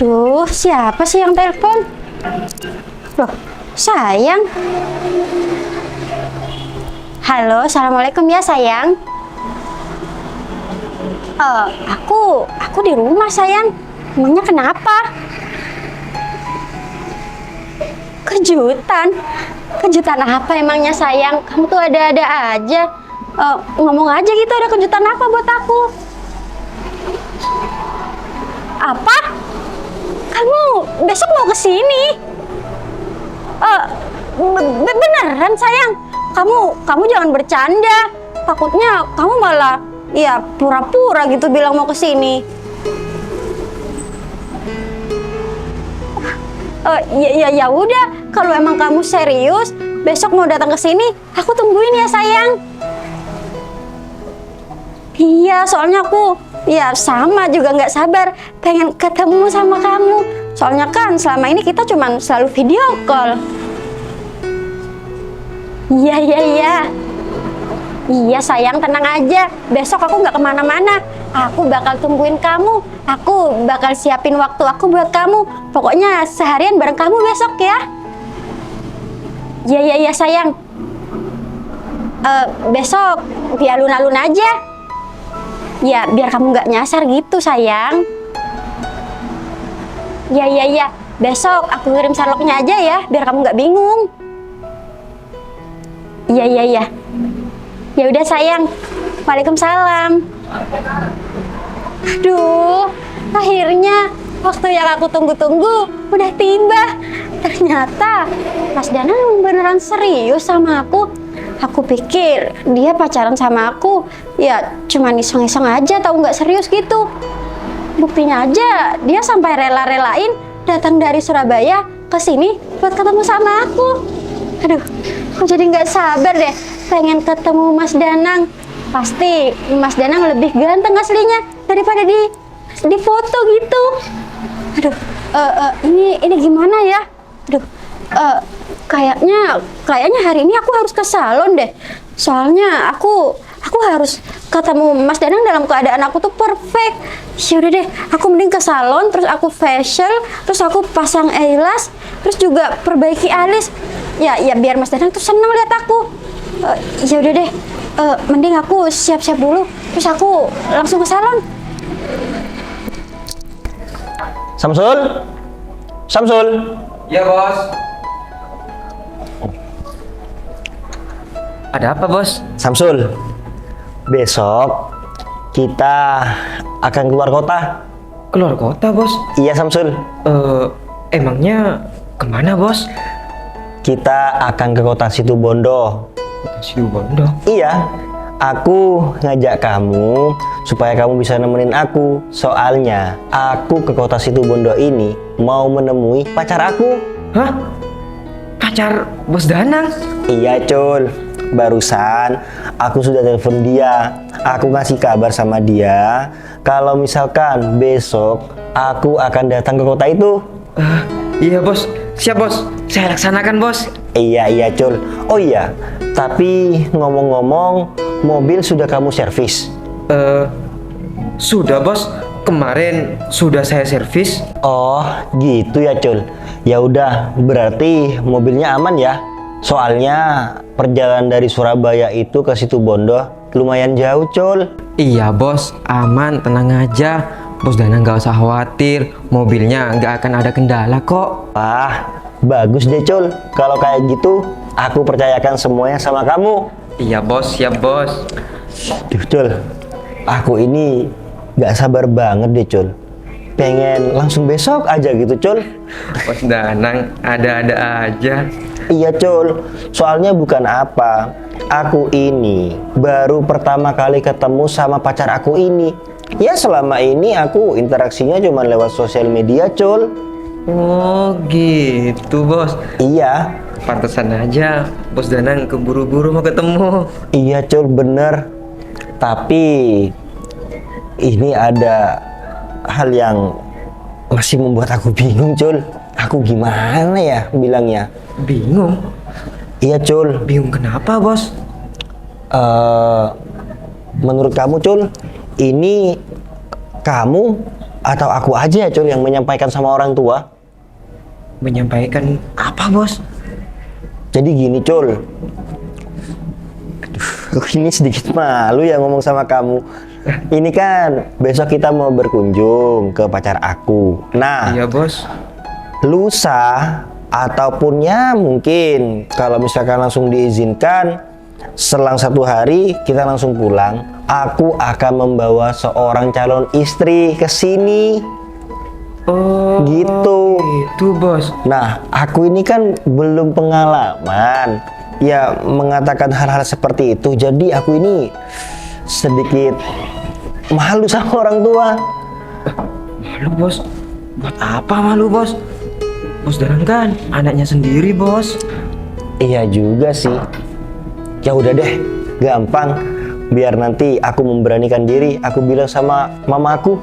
Duh, siapa sih yang telepon? Loh, sayang. Halo, assalamualaikum ya sayang. Aku di rumah sayang. Emangnya kenapa? Kejutan? Kejutan apa emangnya sayang? Kamu tuh ada-ada aja. Ngomong aja gitu, ada kejutan apa buat aku? Apa? Kamu besok mau ke sini? Beneran sayang? Kamu jangan bercanda. Takutnya kamu malah ya pura-pura gitu bilang mau ke sini. Ya udah, kalau emang kamu serius, besok mau datang ke sini, aku tungguin ya sayang. Iya, soalnya aku ya sama juga nggak sabar pengen ketemu sama kamu. Soalnya kan selama ini kita cuman selalu video call. Iya. Iya sayang, tenang aja. Besok aku nggak kemana-mana. Aku bakal tungguin kamu. Aku bakal siapin waktu aku buat kamu. Pokoknya seharian bareng kamu besok ya. Iya sayang. Besok di alun-alun aja. Ya biar kamu nggak nyasar gitu sayang. Iya. Besok aku kirim saloknya aja ya, biar kamu nggak bingung. Iya. Ya udah sayang. Waalaikumsalam. Aduh, akhirnya waktu yang aku tunggu-tunggu udah tiba. Ternyata Mas Danang beneran serius sama aku. Aku pikir dia pacaran sama aku, ya cuman iseng-iseng aja, tahu nggak serius gitu. Buktinya aja dia sampai rela-relain datang dari Surabaya ke sini buat ketemu sama aku. Aduh, aku jadi nggak sabar deh pengen ketemu Mas Danang. Pasti Mas Danang lebih ganteng aslinya daripada di foto gitu. Aduh, ini gimana ya? Aduh, kayaknya hari ini aku harus ke salon deh. Soalnya aku harus ketemu Mas Danang dalam keadaan aku tuh perfect. Yaudah deh, aku mending ke salon, terus aku facial, terus aku pasang eyelash, terus juga perbaiki alis. Ya biar Mas Danang tuh seneng lihat aku. Yaudah deh, mending aku siap-siap dulu, terus aku langsung ke salon. Samsul. Iya bos. Ada apa bos? Samsul, besok kita akan keluar kota. Keluar kota bos? Iya Samsul. Emangnya kemana bos? Kita akan ke kota Situbondo. Situbondo? Iya, aku ngajak kamu supaya kamu bisa nemenin aku. Soalnya aku ke kota Situbondo ini mau menemui pacar aku. Hah? Pacar bos Danang? Iya Cul, barusan aku sudah telepon dia. Aku ngasih kabar sama dia kalau misalkan besok aku akan datang ke kota itu. Iya bos, siap bos, saya laksanakan bos. Iya Cul. Oh iya, tapi ngomong-ngomong, mobil sudah kamu servis? Sudah bos, kemarin sudah saya servis. Oh gitu ya Cul. Ya udah, berarti mobilnya aman ya. Soalnya perjalanan dari Surabaya itu ke Situbondo lumayan jauh Cul. Iya bos, aman, tenang aja. Bos Danang nggak usah khawatir, mobilnya nggak akan ada kendala kok. Wah, bagus deh Cul. Kalau kayak gitu, aku percayakan semuanya sama kamu. Iya bos, siap bos. Duh Cul, aku ini gak sabar banget deh Cul. Pengen langsung besok aja gitu Cul. Bos Danang ada-ada aja. Iya Cul, soalnya bukan apa, aku ini baru pertama kali ketemu sama pacar aku ini. Ya selama ini aku interaksinya cuma lewat sosial media Cul. Oh gitu bos. Iya. Pantesan aja bos Danang keburu-buru mau ketemu. Iya Cul, bener. Tapi ini ada hal yang masih membuat aku bingung Cul. Aku gimana ya bilangnya? Bingung? Iya Cul. Bingung kenapa bos? Menurut kamu Cul, ini kamu Atau aku aja ya Cul yang menyampaikan sama orang tua? Menyampaikan apa, Bos? Jadi gini Cul, aku ini sedikit malu ya ngomong sama kamu. Ini kan besok kita mau berkunjung ke pacar aku. Nah, Iya, Bos. lusa ataupun ya mungkin kalau misalkan langsung diizinkan selang 1 hari kita langsung pulang, aku akan membawa seorang calon istri ke sini. Oh, Gitu. itu, Bos. Nah, aku ini kan belum pengalaman ya mengatakan hal-hal seperti itu. Jadi aku ini sedikit malu sama orang tua. Malu, Bos. Buat apa malu, Bos? Bos Danan kan anaknya sendiri, Bos. Iya juga sih. Ya udah deh, gampang. Biar nanti aku memberanikan diri, aku bilang sama mamaku.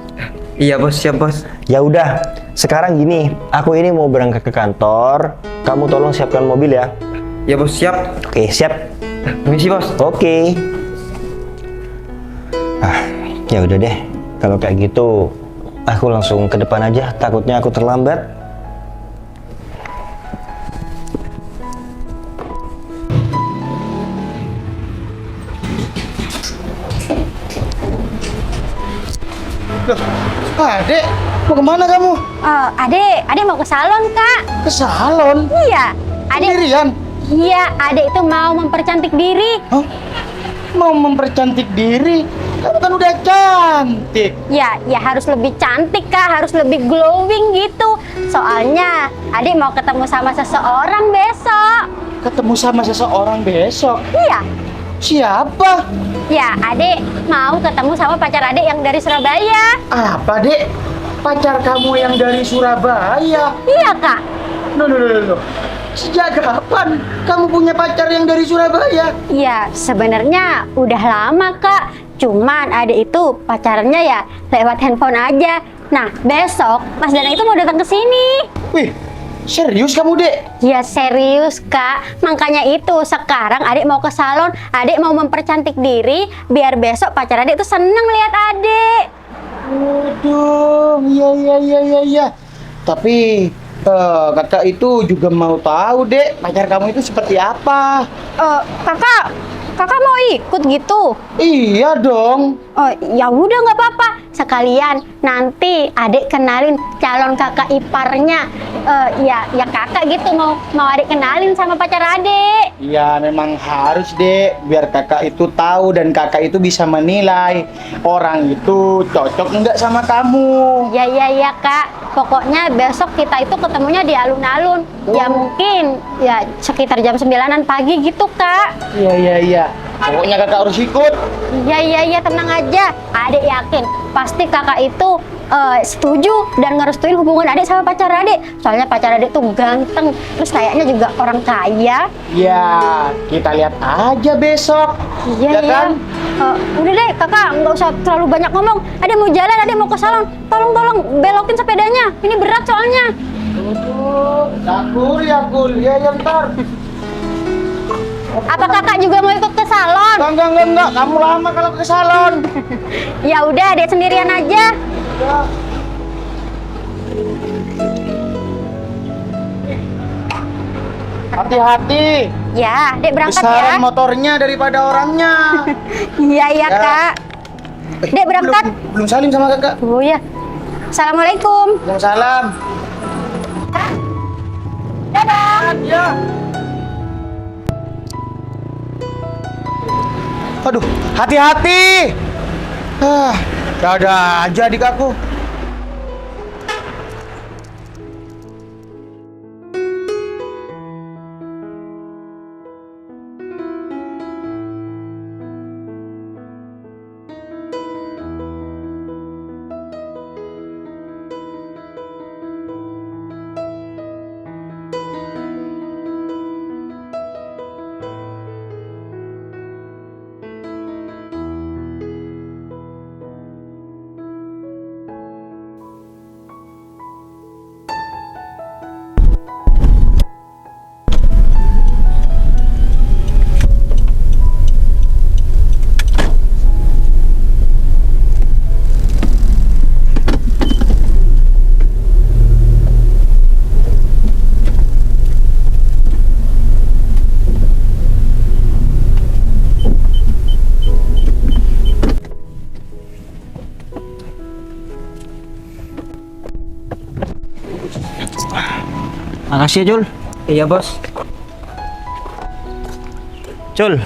Iya, Bos. Siap, Bos. Ya udah, sekarang gini, aku ini mau berangkat ke kantor. Kamu tolong siapkan mobil ya. Ya, Bos. Siap. Oke, siap. Permisi, Bos. Oke. Ya udah deh. Kalau kayak gitu, aku langsung ke depan aja. Takutnya aku terlambat. Adek, mau kemana kamu? Adek mau ke salon, Kak. Ke salon? Iya, adek. Sendirian? Iya, adek itu mau mempercantik diri. Hah? Mau mempercantik diri? Kamu kan udah cantik. Ya harus lebih cantik, Kak, harus lebih glowing gitu. Soalnya adek mau ketemu sama seseorang besok. Ketemu sama seseorang besok? Iya. Siapa? Ya, adek mau ketemu sama pacar adek yang dari Surabaya. Apa, Dek? Pacar kamu yang dari Surabaya? Iya, Kak. No. Sejak kapan kamu punya pacar yang dari Surabaya? Ya, sebenarnya udah lama, Kak. Cuman adek itu pacarannya ya lewat handphone aja. Nah, besok Mas Danang itu mau datang ke sini. Wih, serius kamu, Dek? Ya serius, Kak. Makanya itu sekarang adek mau ke salon, adek mau mempercantik diri biar besok pacar adek itu seneng lihat adek. Waduh, iya. Tapi kakak itu juga mau tahu, Dek, pacar kamu itu seperti apa? Kakak mau ikut gitu? Iya dong. Oh, ya udah nggak apa-apa. Sekalian nanti adek kenalin calon kakak iparnya. Ya kakak gitu mau adek kenalin sama pacar adek. Iya, memang harus, Dek, biar kakak itu tahu dan kakak itu bisa menilai orang itu cocok enggak sama kamu. Ya Kak. Pokoknya besok kita itu ketemunya di alun-alun. Ya mungkin ya sekitar jam 9-an pagi gitu, Kak. Iya. Pokoknya kakak harus ikut. Iya, tenang aja. Adek yakin pasti kakak itu setuju dan ngerestuin hubungan adek sama pacar adek. Soalnya pacar adek tuh ganteng, terus kayaknya juga orang kaya. Ya, kita lihat aja besok. Iya. Ya kan? Udah deh, kakak nggak usah terlalu banyak ngomong. Adek mau jalan, adek mau ke salon. Tolong belokin sepedanya. Ini berat soalnya. Aduh, yakul. Ya, ntar. Apa kakak juga mau ikut ke salon? Enggak. Kamu lama kalau ke salon. Ya udah, adek sendirian aja. Ya. Hati-hati. Ya, adek berangkat Besaran ya. motornya daripada orangnya. Iya, Ya. Kak. Dek berangkat. Belum salim sama kakak. Oh ya. Assalamualaikum. Waalaikumsalam. Dadah. Ya. Aduh, hati-hati. Dadah aja adik aku. Makasih ya, Cul. Iya bos. Cul,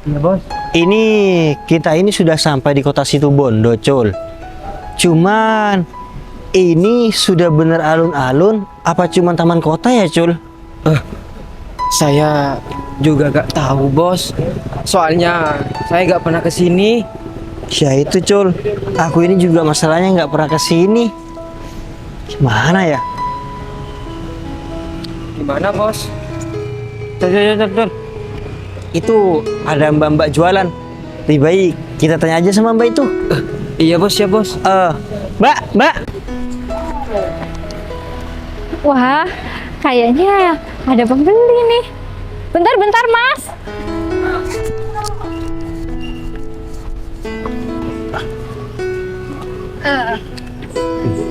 Iya bos. ini kita ini sudah sampai di kota Situbondo, Cul. Cuman ini sudah bener alun-alun apa cuman taman kota ya, Cul? Saya juga gak tahu bos. Soalnya saya gak pernah kesini. Ya itu, Cul. Aku ini juga masalahnya nggak pernah kesini. Gimana ya? Gimana bos? Cul. Itu ada mbak-mbak jualan. Lebih baik kita tanya aja sama mbak itu. Iya bos, ya bos. Mbak. Wah, kayaknya ada pembeli nih. Bentar, Mas.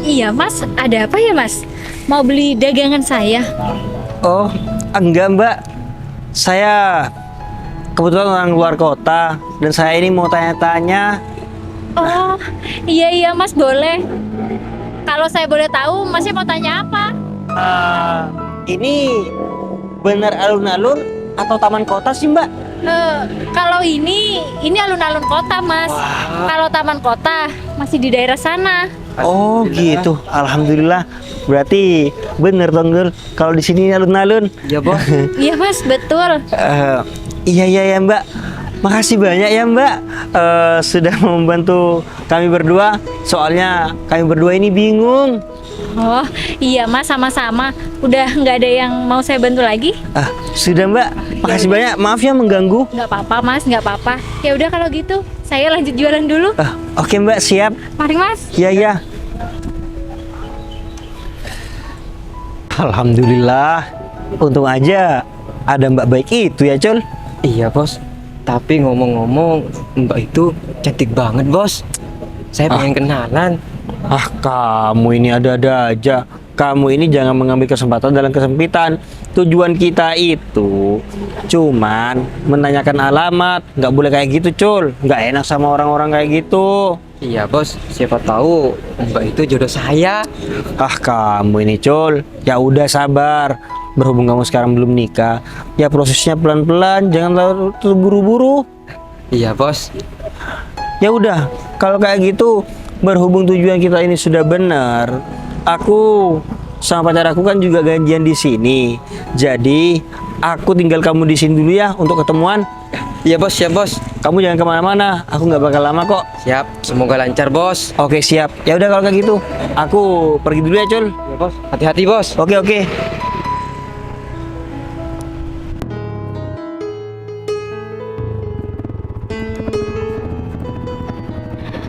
Iya, Mas. Ada apa ya, Mas? Mau beli dagangan saya? Oh, enggak mbak. Saya kebetulan orang luar kota dan saya ini mau tanya-tanya. Oh, iya, Mas. Boleh. Kalau saya boleh tahu, Masnya mau tanya apa? Ini benar alun-alun atau taman kota sih mbak? Kalau ini alun-alun kota, Mas. Kalau taman kota masih di daerah sana. Oh gitu, alhamdulillah. Berarti bener dong Gul. Kalau di sini alun-alun. Iya bos. Iya, Mas, betul. Iya mbak. Makasih banyak ya mbak sudah membantu kami berdua. Soalnya kami berdua ini bingung. Oh, iya, Mas, sama-sama. Udah nggak ada yang mau saya bantu lagi? Sudah mbak. Makasih banyak. Maaf ya mengganggu. Nggak apa-apa, Mas, nggak apa-apa. Ya udah kalau gitu, saya lanjut jualan dulu. Oke mbak, siap. Mari, Mas. Iya. Alhamdulillah. Untung aja ada mbak baik itu ya, Cul. Iya bos. Tapi ngomong-ngomong, mbak itu cantik banget bos. Saya pengen kenalan. Kamu ini ada-ada aja. Kamu ini jangan mengambil kesempatan dalam kesempitan. Tujuan kita itu cuman menanyakan alamat. Nggak boleh kayak gitu, Cul. Nggak enak sama orang-orang kayak gitu. Iya bos. Siapa tahu mbak itu jodoh saya. Kamu ini, Cul. Ya udah sabar. Berhubung kamu sekarang belum nikah, ya prosesnya pelan-pelan, jangan terlalu terburu-buru. Iya bos. Ya udah, kalau kayak gitu, berhubung tujuan kita ini sudah benar, aku sama pacar aku kan juga janjian di sini. Jadi aku tinggal kamu di sini dulu ya untuk ketemuan. Iya bos, siap bos. Kamu jangan kemana-mana, aku nggak bakal lama kok. Siap. Semoga lancar bos. Oke siap. Ya udah kalau kayak gitu, aku pergi dulu ya, Cul. Iya bos. Hati-hati bos. Oke.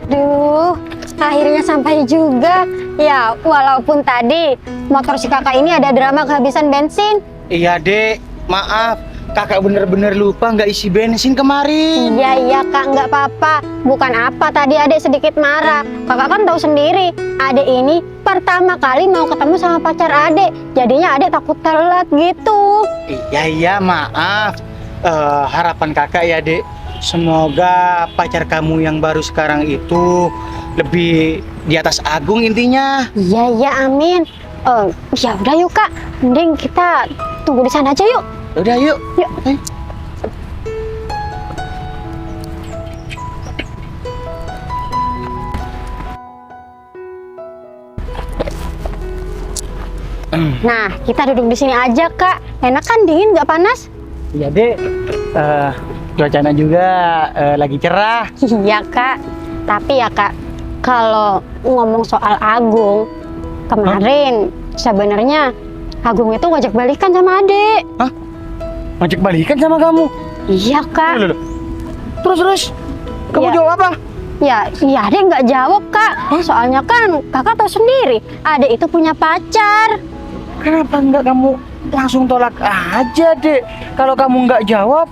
Duh, akhirnya sampai juga. Ya, walaupun tadi motor si kakak ini ada drama kehabisan bensin. Iya dek, maaf. Kakak bener-bener lupa nggak isi bensin kemarin. Iya, Kak, nggak apa-apa. Bukan apa, tadi adek sedikit marah. Kakak kan tahu sendiri, adek ini pertama kali mau ketemu sama pacar adek. Jadinya adek takut telat gitu. Iya, maaf. Harapan kakak ya dek, semoga pacar kamu yang baru sekarang itu lebih di atas Agung intinya. Iya, amin. Ya udah yuk, Kak. Mending kita tunggu di sana aja yuk. Udah yuk. Yuk. Nah, kita duduk di sini aja, Kak. Enak kan, dingin nggak panas? Iya dek, cuacanya juga lagi cerah. Iya, Kak. Tapi ya, Kak, kalau ngomong soal Agung, kemarin sebenarnya Agung itu ngajak balikan sama adek. Hah? Ngajak balikan sama kamu? Iya, Kak. Loh. Terus, kamu Iya. jawab apa? Ya, adek nggak jawab, Kak. Soalnya kan kakak tahu sendiri, adek itu punya pacar. Kenapa nggak kamu langsung tolak aja dek? Kalau kamu nggak jawab,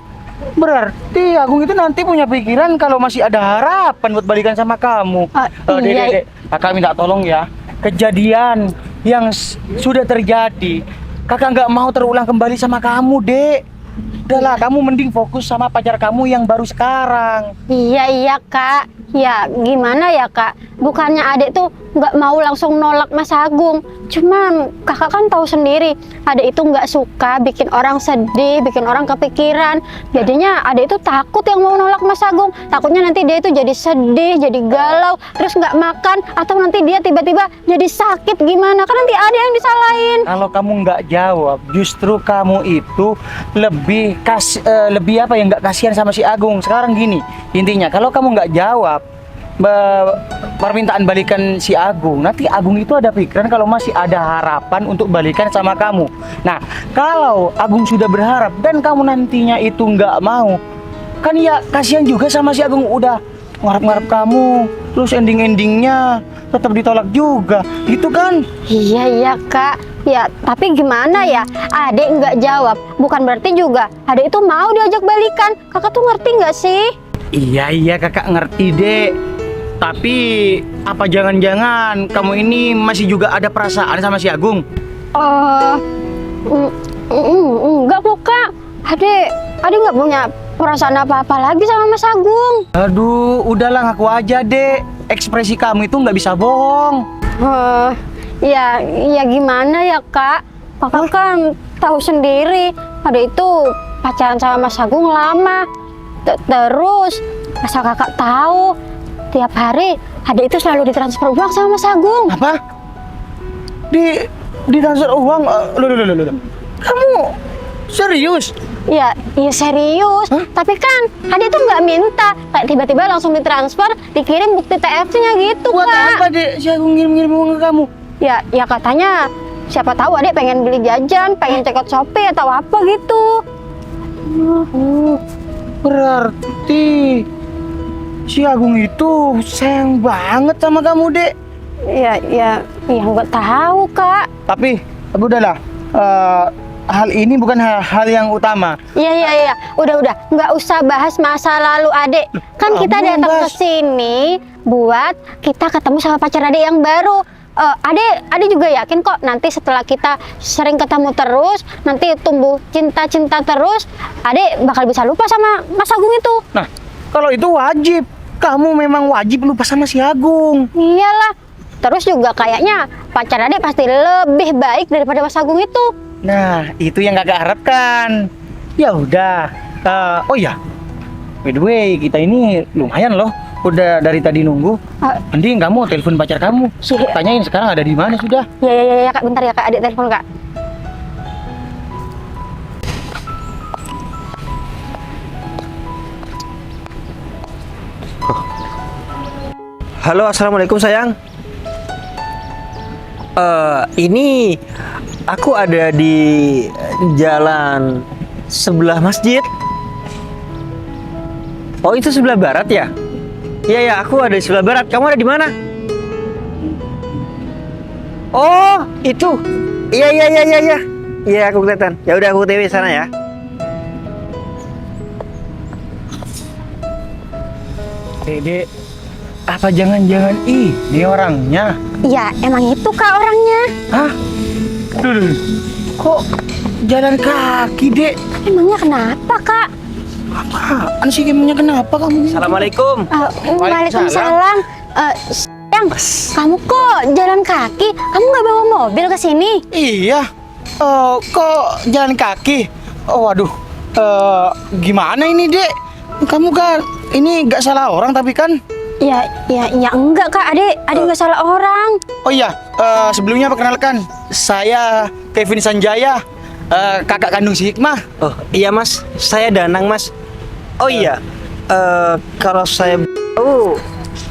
berarti Agung itu nanti punya pikiran kalau masih ada harapan buat balikan sama kamu. Iya. Dek, kakak minta tolong ya. Kejadian yang sudah terjadi, kakak nggak mau terulang kembali sama kamu, dek. Udahlah, kamu mending fokus sama pacar kamu yang baru sekarang. Iya, Kak. Ya, gimana ya, Kak? bukannya adek tuh nggak mau langsung nolak Mas Agung. Cuman kakak kan tahu sendiri, adek itu nggak suka bikin orang sedih, bikin orang kepikiran. Jadinya adek itu takut yang mau nolak Mas Agung. Takutnya nanti dia itu jadi sedih, jadi galau, terus nggak makan, atau nanti dia tiba-tiba jadi sakit gimana? Kan nanti ada yang disalahin. Kalau kamu nggak jawab, justru kamu itu lebih lebih apa ya, nggak kasihan sama si Agung. Sekarang gini, intinya kalau kamu nggak jawab permintaan balikan si Agung, nanti Agung itu ada pikiran kalau masih ada harapan untuk balikan sama kamu. Nah, kalau Agung sudah berharap dan kamu nantinya itu nggak mau, kan ya kasihan juga sama si Agung, udah ngarep-ngarep kamu, terus ending-endingnya tetap ditolak juga, gitu kan? Iya kak, ya tapi gimana ya, adek nggak jawab bukan berarti juga adek itu mau diajak balikan. Kakak tuh ngerti nggak sih? Iya kakak ngerti dek. Tapi apa jangan-jangan kamu ini masih juga ada perasaan sama si Agung? Enggak kok kak. Adek nggak punya perasaan apa-apa lagi sama Mas Agung. Aduh, udahlah ngaku aja dek. Ekspresi kamu itu nggak bisa bohong. Ya gimana ya kak? Kakak kan tahu sendiri, adek itu pacaran sama Mas Agung lama. Terus asal kakak tahu, tiap hari adek itu selalu ditransfer uang sama Mas Agung. Apa? Ditransfer uang? Loh. Kamu serius? Ya serius. Hah? Tapi kan adek tuh nggak minta, kayak tiba-tiba langsung ditransfer, dikirim bukti TF-nya gitu Buat kak. apa dek si Agung ngirim-ngirim uang ke kamu? Ya katanya siapa tahu adek pengen beli jajan, pengen cekot Shopee atau apa gitu. Berarti si Agung itu sayang banget sama kamu dek. Ya nggak tahu kak. Tapi udahlah, hal ini bukan hal yang utama. Iya. Udah. Nggak usah bahas masa lalu adek. Kan Kamu kita yang datang ke bahas. sini buat kita ketemu sama pacar adek yang baru. Adek juga yakin kok nanti setelah kita sering ketemu terus, nanti tumbuh cinta-cinta terus, adek bakal bisa lupa sama Mas Agung itu. Nah, kalau itu wajib. Kamu memang wajib lupa sama si Agung. Iyalah. Terus juga kayaknya pacar adek pasti lebih baik daripada Mas Agung itu. Nah, itu yang kakak harapkan. Ya udah. Oh ya, by the way, kita ini lumayan loh. Udah dari tadi nunggu. Mending kamu telepon pacar kamu. Iya. Tanyain sekarang ada di mana sudah. Ya kak, bentar ya kak, adek telepon kak. Halo, assalamualaikum sayang. Ini aku ada di jalan sebelah masjid. Oh, itu sebelah barat ya? Iya, aku ada di sebelah barat. Kamu ada di mana? Oh, itu. Iya. Iya, aku kelihatan. Ya udah, aku TW sana ya. Dek, apa jangan-jangan ini orangnya? Ya emang itu kak orangnya. Hah? Duh, kok jalan kaki, Dek? Emangnya kenapa kak? Apaan sih emangnya kenapa kamu? Assalamualaikum. Waalaikumsalam. Sayang, kamu kok jalan kaki? Kamu nggak bawa mobil ke sini? Iya. Kok jalan kaki? Oh, waduh. Gimana ini, Dek? Kamu kan ini nggak salah orang tapi kan? Ya enggak kak, adek nggak salah orang. Oh iya, sebelumnya perkenalkan, saya Kevin Sanjaya, kakak kandung si Hikmah. Oh, iya Mas. Saya Danang, Mas. Oh iya. Kalau saya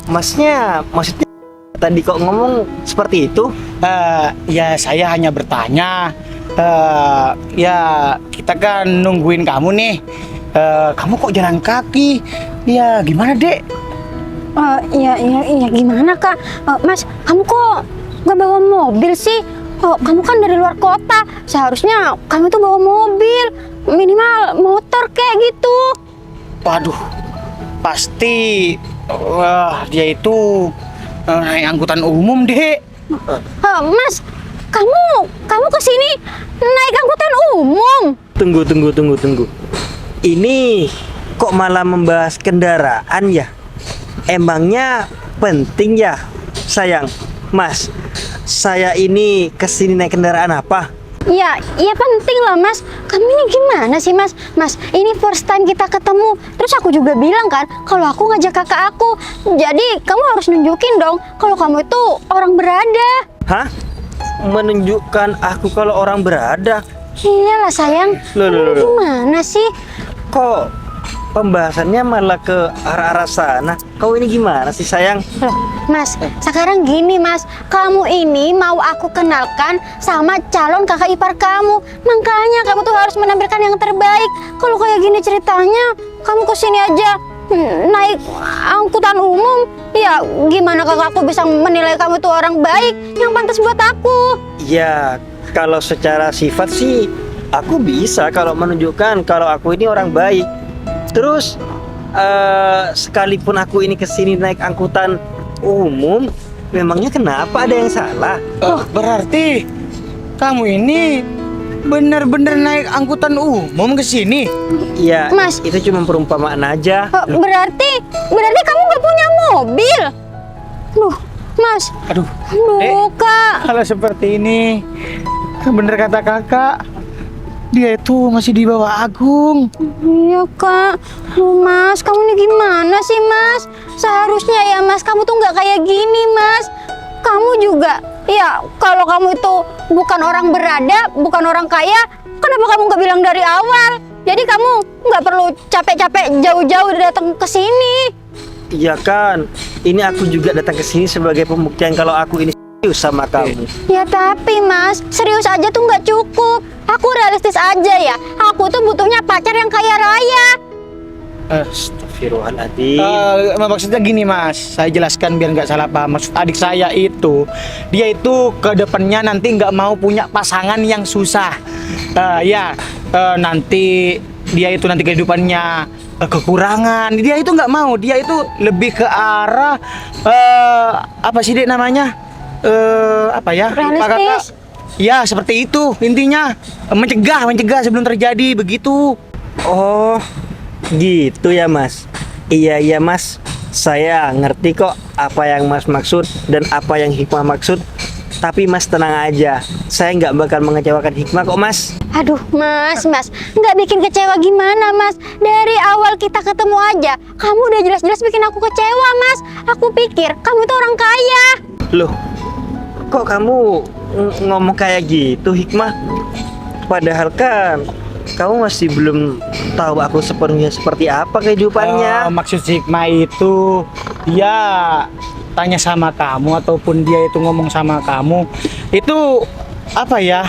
Masnya maksudnya tadi kok ngomong seperti itu? Ya saya hanya bertanya. Ya kita kan nungguin kamu nih. Kamu kok jalan kaki? Ya gimana, Dek? Ya gimana kak? Mas, kamu kok nggak bawa mobil sih? Kamu kan dari luar kota. Seharusnya kamu tuh bawa mobil, minimal motor kayak gitu. Waduh, pasti dia itu naik angkutan umum, Dek. Mas, kamu kesini naik angkutan umum? Tunggu. Ini kok malah membahas kendaraan ya? Emangnya penting ya, sayang. Mas, saya ini kesini naik kendaraan apa? Ya, ya penting lah mas. Kamu ini gimana sih mas? Mas, ini first time kita ketemu. Terus aku juga bilang kan, kalau aku ngajak kakak aku. Jadi kamu harus nunjukin dong, kalau kamu itu orang berada. Hah? Menunjukkan aku kalau orang berada? Iyalah sayang. Loh, Kamu loh, loh. gimana sih? Kok pembahasannya malah ke arah-arah sana? Kau ini gimana sih, sayang? Loh, mas, sekarang gini mas, kamu ini mau aku kenalkan sama calon kakak ipar kamu. Makanya kamu tuh harus menampilkan yang terbaik. Kalau kayak gini ceritanya, kamu kesini aja naik angkutan umum. Ya, gimana kakakku bisa menilai kamu tuh orang baik yang pantas buat aku? Ya, kalau secara sifat sih aku bisa kalau menunjukkan kalau aku ini orang baik. Terus sekalipun aku ini kesini naik angkutan umum, memangnya kenapa, ada yang salah? Berarti kamu ini benar-benar naik angkutan umum ke sini? Ya, Mas. itu cuma perumpamaan aja. Berarti kamu gak punya mobil? Loh, mas. Aduh, Loh, kak. kalau seperti ini, bener kata kakak, dia itu masih di bawah Agung. Iya kak, loh mas, kamu ini gimana sih mas? Seharusnya ya mas, kamu tuh nggak kayak gini mas. Kamu juga, ya kalau kamu itu bukan orang berada, bukan orang kaya, kenapa kamu nggak bilang dari awal? Jadi kamu nggak perlu capek-capek jauh-jauh datang ke sini. Iya kan, ini aku juga datang ke sini sebagai pembuktian kalau aku ini serius sama kamu. Ya tapi mas, serius aja tuh nggak cukup. Aku realistis aja ya. Aku tuh butuhnya pacar yang kaya raya. Astagfirullahaladzim. Maksudnya gini mas, saya jelaskan biar nggak salah paham. Maksud adik saya itu, dia itu ke depannya nanti nggak mau punya pasangan yang susah. Nanti dia itu nanti kehidupannya kekurangan. Dia itu nggak mau. Dia itu lebih ke arah apa sih dek namanya? Apa ya? Lupa, kakak. Realistis. Ya seperti itu intinya, mencegah sebelum terjadi begitu. Oh, gitu ya mas. Iya mas, saya ngerti kok apa yang mas maksud dan apa yang Hikmah maksud. Tapi mas tenang aja, saya nggak bakal mengecewakan Hikmah kok mas. Aduh mas, nggak bikin kecewa gimana mas? Dari awal kita ketemu aja, kamu udah jelas-jelas bikin aku kecewa mas. Aku pikir kamu itu orang kaya. Loh, kok kamu ngomong kayak gitu Hikmah? Padahal kan kamu masih belum tahu aku sepenuhnya seperti apa kehidupannya. Maksud Hikmah itu dia tanya sama kamu ataupun dia itu ngomong sama kamu itu apa ya,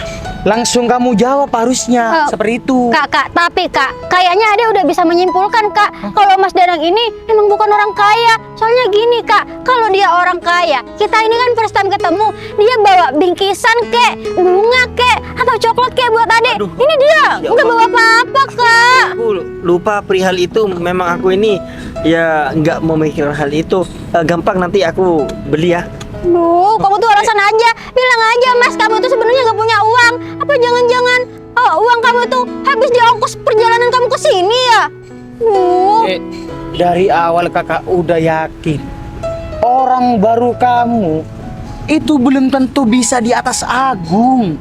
langsung kamu jawab harusnya seperti itu. Kak, tapi kak, kayaknya Ade udah bisa menyimpulkan kak, kalau Mas Danang ini emang bukan orang kaya. Soalnya gini kak, kalau dia orang kaya, kita ini kan first time ketemu, dia bawa bingkisan kek, bunga kek, atau coklat kek buat Ade. Aduh. Ini dia Ya nggak bawa apa-apa kak. Aku lupa perihal itu. Memang aku ini ya nggak memikirkan hal itu. Gampang, nanti aku beli ya. Duh, kamu tuh alasan aja. Bilang aja mas, kamu tuh sebenarnya nggak punya uang. Apa jangan-jangan uang kamu tuh habis di ongkos perjalanan kamu ke sini ya? Dari awal kakak udah yakin orang baru kamu itu belum tentu bisa di atas Agung.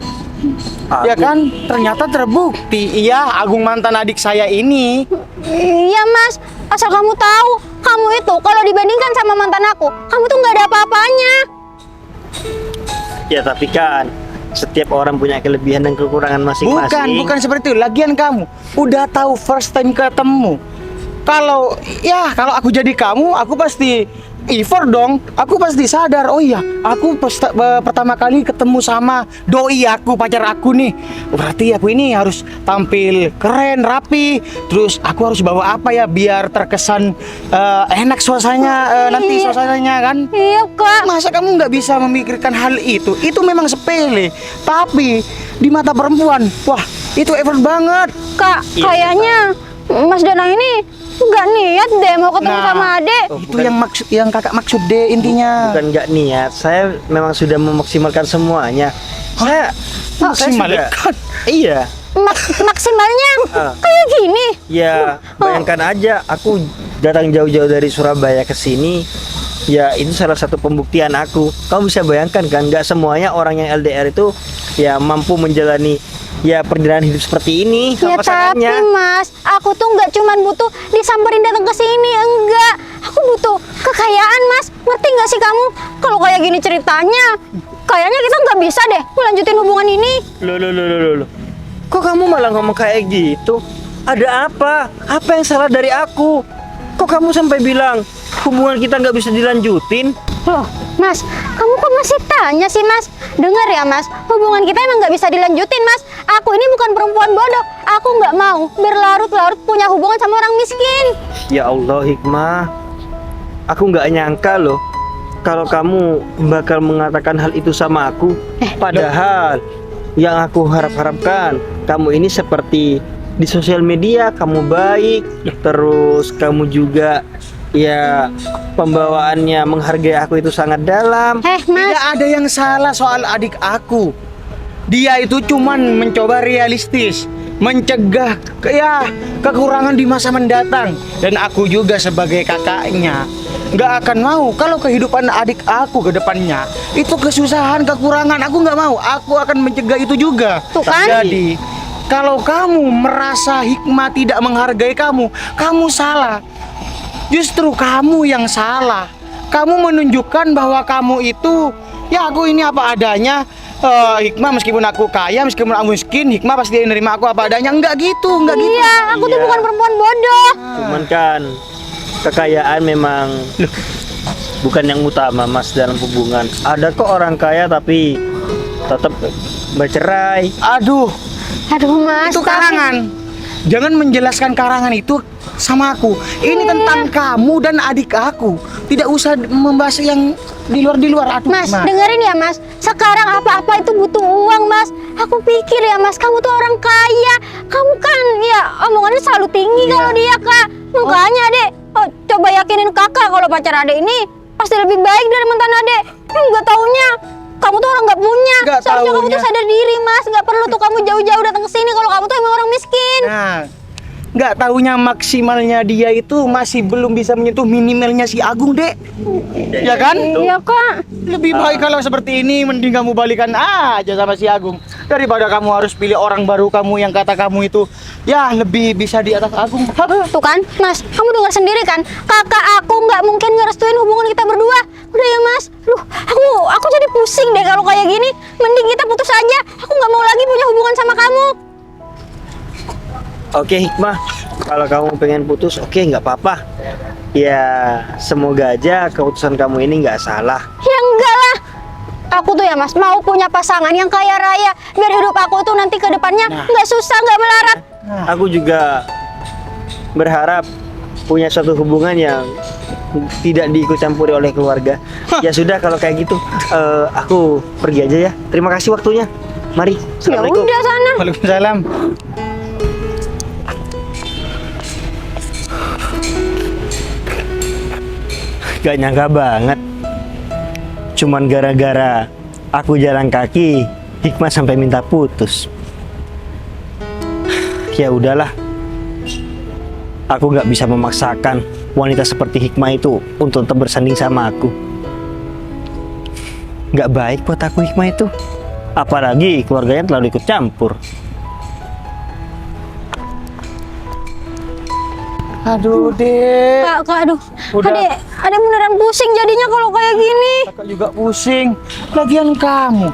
Ya kan, ternyata terbukti. Iya, Agung mantan adik saya ini. Iya mas, asal kamu tahu, kamu itu kalau dibandingkan sama mantan aku, kamu tuh nggak ada apa-apanya. Ya tapi kan setiap orang punya kelebihan dan kekurangan masing-masing. Bukan seperti itu. Lagian kamu udah tahu first time ketemu. Kalau aku jadi kamu, aku pasti effort dong. Aku pasti sadar, oh iya, aku pertama kali ketemu sama doi aku, pacar aku nih. Berarti aku ini harus tampil keren, rapi. Terus aku harus bawa apa ya biar terkesan enak suasananya, nanti suasananya kan. Iya kak. Masa kamu nggak bisa memikirkan hal itu? Itu memang sepele. Tapi di mata perempuan, wah itu effort banget. Kak, kayaknya Mas Danang ini nggak niat deh mau ketemu sama Ade. Itu yang kakak maksud deh intinya. Bukan nggak niat, saya memang sudah memaksimalkan semuanya. Saya Maksimalkan? Iya. Maksimalnya kayak gini. Ya, bayangkan aja aku datang jauh-jauh dari Surabaya ke sini ya itu salah satu pembuktian aku. Kamu bisa bayangkan kan, nggak semuanya orang yang LDR itu ya mampu menjalani ya perjalanan hidup seperti ini Ya sama tapi pasangannya. Mas, aku tuh nggak cuman butuh disamperin datang ke sini, enggak. Aku butuh kekayaan Mas. Ngerti nggak sih kamu? Kalau kayak gini ceritanya, kayaknya kita nggak bisa deh melanjutin hubungan ini. Loh. Kok kamu malah ngomong kayak gitu? Ada apa? Apa yang salah dari aku? Kok kamu sampai bilang hubungan kita nggak bisa dilanjutin? Loh, Mas, kamu kok masih tanya sih Mas? Dengar ya Mas, hubungan kita emang nggak bisa dilanjutin Mas. Aku ini bukan perempuan bodoh. Aku nggak mau berlarut-larut punya hubungan sama orang miskin. Ya Allah, Hikmah. Aku nggak nyangka loh kalau kamu bakal mengatakan hal itu sama aku. Padahal yang aku harapkan kamu ini seperti di sosial media kamu baik, terus kamu juga ya pembawaannya menghargai aku itu sangat dalam. Mas, Tidak ada yang salah soal adik aku. Dia itu cuman mencoba realistis, mencegah kekurangan di masa mendatang. Dan aku juga sebagai kakaknya nggak akan mau kalau kehidupan adik aku ke depannya itu kesusahan, kekurangan. Aku nggak mau. Aku akan mencegah itu juga. Tuh kan? Jadi kalau kamu merasa Hikmah tidak menghargai kamu, kamu salah. Justru kamu yang salah. Kamu menunjukkan bahwa kamu itu, ya aku ini apa adanya. Hikmah meskipun aku kaya, meskipun aku miskin, Hikmah pasti dia nerima aku apa adanya. Enggak gitu, enggak gitu. Iya, aku tuh Iya. bukan perempuan bodoh. Cuman kan kekayaan memang bukan yang utama Mas dalam hubungan. Ada kok orang kaya tapi tetap bercerai. Aduh, Aduh Mas, itu tapi- karangan. Jangan menjelaskan karangan itu sama aku. Ini tentang kamu dan adik aku. Tidak usah membahas yang di luar. Aduh, Mas, Hikmah. dengerin ya Mas. Sekarang apa-apa itu butuh uang Mas. Aku pikir ya Mas, kamu tuh orang kaya. Kamu kan ya omongannya selalu tinggi kalau dia Kak. Makanya Dek, coba yakinin kakak kalau pacar adek ini pasti lebih baik dari mantan adek. Nggak taunya kamu tuh orang nggak punya. Nggak Seharusnya kamu taunya. tuh sadar diri Mas. Nggak perlu tuh kamu jauh-jauh datang ke sini kalau kamu tuh emang orang miskin. Nah, nggak taunya maksimalnya dia itu masih belum bisa menyentuh minimalnya si Agung, Dek. Ya kan? Iya Kak. Lebih baik kalau seperti ini mending kamu balikan aja sama si Agung daripada kamu harus pilih orang baru kamu yang kata kamu itu ya lebih bisa di atas Agung. Tuh kan, Mas, kamu dengar sendiri kan? Kakak aku nggak mungkin ngerestuin hubungan kita berdua. Udah ya Mas, aku jadi pusing deh kalau kayak gini. Mending kita putus aja. Aku nggak mau lagi punya hubungan sama kamu. Oke Hikmah, kalau kamu pengen putus, oke nggak apa-apa. Ya semoga aja keputusan kamu ini nggak salah. Ya enggak lah. Aku tuh ya Mas mau punya pasangan yang kaya raya biar hidup aku tuh nanti ke depannya nggak susah, nggak melarat. Aku juga berharap punya suatu hubungan yang tidak diikut campuri oleh keluarga. Ya sudah kalau kayak gitu, aku pergi aja ya. Terima kasih waktunya. Mari. Ya Assalamualaikum. udah sana. Waalaikumsalam. Gak nyangka banget. Cuman gara-gara aku jalan kaki, Hikmah sampai minta putus. Ya udahlah. Aku nggak bisa memaksakan wanita seperti Hikmah itu untuk tetap bersanding sama aku. Nggak baik buat aku Hikmah itu. Apalagi keluarganya terlalu ikut campur. Aduh, Dek. Kak, aduh. Udah. Adek beneran pusing jadinya kalau kayak gini. Kakak juga pusing. Lagian kamu,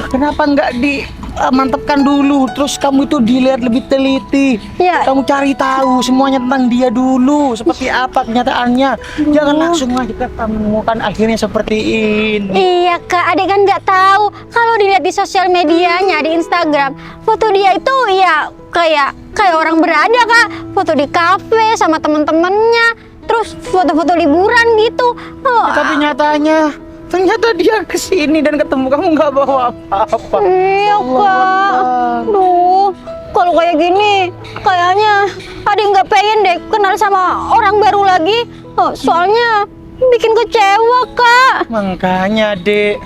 kenapa nggak dimantapkan dulu? Terus kamu itu dilihat lebih teliti. Ya. Kamu cari tahu semuanya tentang dia dulu. Seperti apa kenyataannya. Jangan langsung aja ketemu kan akhirnya seperti ini. Iya Kak, adek kan nggak tahu kalau dilihat di sosial medianya di Instagram foto dia itu ya kayak orang berada Kak, foto di kafe sama temen-temennya, terus foto-foto liburan gitu. Tapi nyatanya ternyata dia kesini dan ketemu kamu nggak bawa apa-apa. Iya Kak, duh kalau kayak gini kayaknya adek nggak pengen deh kenal sama orang baru lagi. Soalnya bikin kecewa Kak. Makanya, Dek,